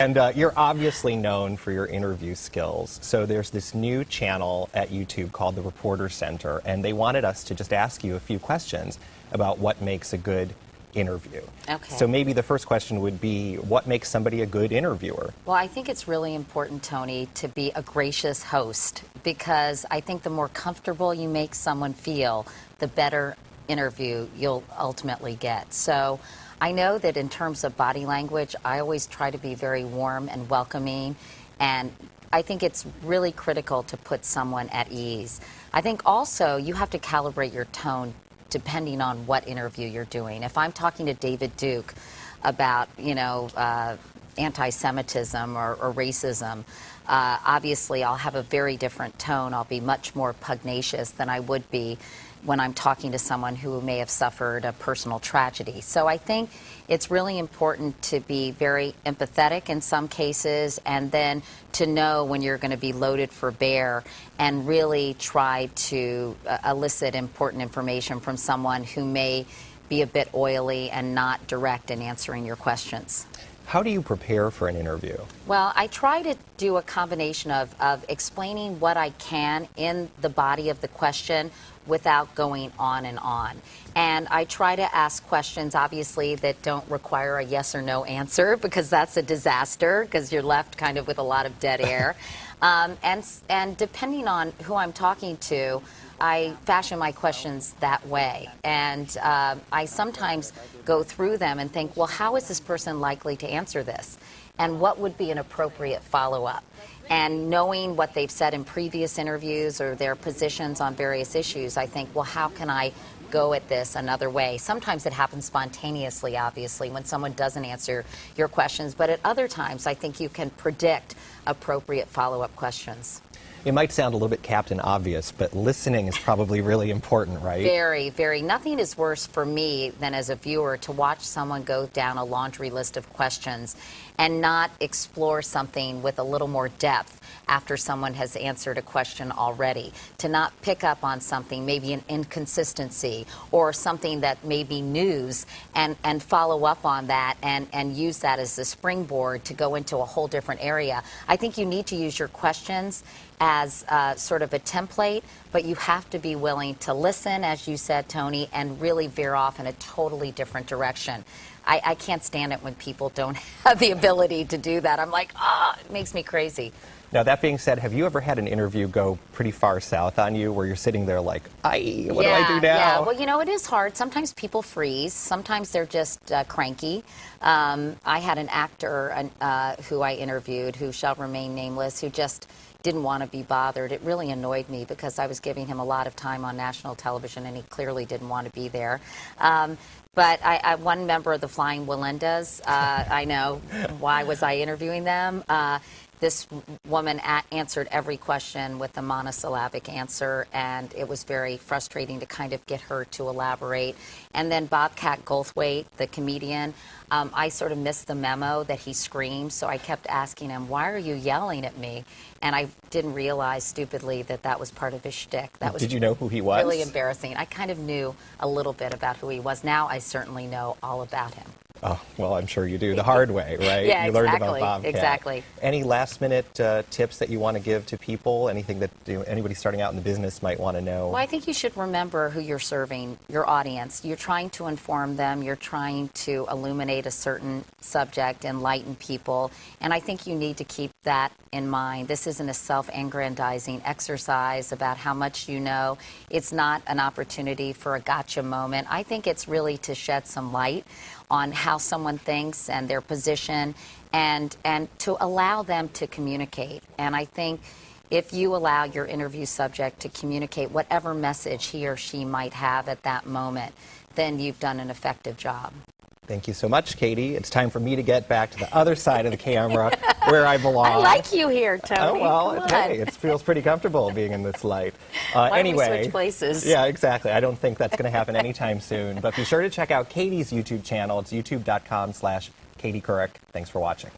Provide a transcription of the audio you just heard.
And you're obviously known for your interview skills. So there's this new channel at YouTube called the Reporter Center, and they wanted us to just ask you a few questions about what makes a good interview. Okay. So maybe the first question would be, what makes somebody a good interviewer? Well, I think it's really important, Tony, to be a gracious host, because I think the more comfortable you make someone feel, the better interview you'll ultimately get. So I know that in terms of body language, I always try to be very warm and welcoming, and I think it's really critical to put someone at ease. I think also you have to calibrate your tone depending on what interview you're doing. If I'm talking to David Duke about, anti-Semitism or racism, obviously I'll have a very different tone. I'll be much more pugnacious than I would be when I'm talking to someone who may have suffered a personal tragedy. So I think it's really important to be very empathetic in some cases, and then to know when you're going to be loaded for bear and really try to elicit important information from someone who may be a bit oily and not direct in answering your questions. How do you prepare for an interview? Well, I try to do a combination of explaining what I can in the body of the question without going on and on. And I try to ask questions, obviously, that don't require a yes or no answer, because that's a disaster, because you're left kind of with a lot of dead air. And depending on who I'm talking to, I fashion my questions that way. And I sometimes go through them and think, well, how is this person likely to answer this? And what would be an appropriate follow-up? And knowing what they've said in previous interviews or their positions on various issues, I think, well, how can I go at this another way? Sometimes it happens spontaneously, obviously, when someone doesn't answer your questions. But at other times, I think you can predict appropriate follow-up questions. It might sound a little bit Captain Obvious, but listening is probably really important, right? Very, very. Nothing is worse for me than as a viewer to watch someone go down a laundry list of questions and not explore something with a little more depth after someone has answered a question already. To not pick up on something, maybe an inconsistency or something that may be news, and follow up on that and use that as a springboard to go into a whole different area. I think you need to use your questions as sort of a template, but you have to be willing to listen, as you said, Tony, and really veer off in a totally different direction. I can't stand it when people don't have the ability to do that. I'm like, it makes me crazy. Now, that being said, have you ever had an interview go pretty far south on you where you're sitting there like, what do I do now? Yeah, well, it is hard. Sometimes people freeze. Sometimes they're just cranky. I had an actor who I interviewed, who shall remain nameless, who just didn't want to be bothered. It really annoyed me because I was giving him a lot of time on national television and he clearly didn't want to be there. But one member of the Flying Wallendas, I know, why was I interviewing them? This woman answered every question with a monosyllabic answer, and it was very frustrating to kind of get her to elaborate. And then Bobcat Goldthwait, the comedian, I sort of missed the memo that he screamed, so I kept asking him, why are you yelling at me? And I didn't realize, stupidly, that was part of his shtick. Did you know who he was? Really embarrassing. I kind of knew a little bit about who he was. Now I certainly know all about him. Oh, well, I'm sure you do. The hard way, right? Yeah, you exactly. learned about Bobcat. Exactly. Any last-minute tips that you want to give to people? Anything that anybody starting out in the business might want to know? Well, I think you should remember who you're serving, your audience. You're trying to inform them. You're trying to illuminate a certain subject, enlighten people. And I think you need to keep that in mind. This isn't a self-aggrandizing exercise about how much you know. It's not an opportunity for a gotcha moment. I think it's really to shed some light on how someone thinks and their position, and to allow them to communicate. And I think if you allow your interview subject to communicate whatever message he or she might have at that moment, then you've done an effective job. Thank you so much, Katie. It's time for me to get back to the other side of the camera where I belong. I like you here, Tony. Oh, well, hey, it feels pretty comfortable being in this light. Why anyway, don't we switch places? Yeah, exactly. I don't think that's going to happen anytime soon. But be sure to check out Katie's YouTube channel. It's youtube.com/Katie Couric. Thanks for watching.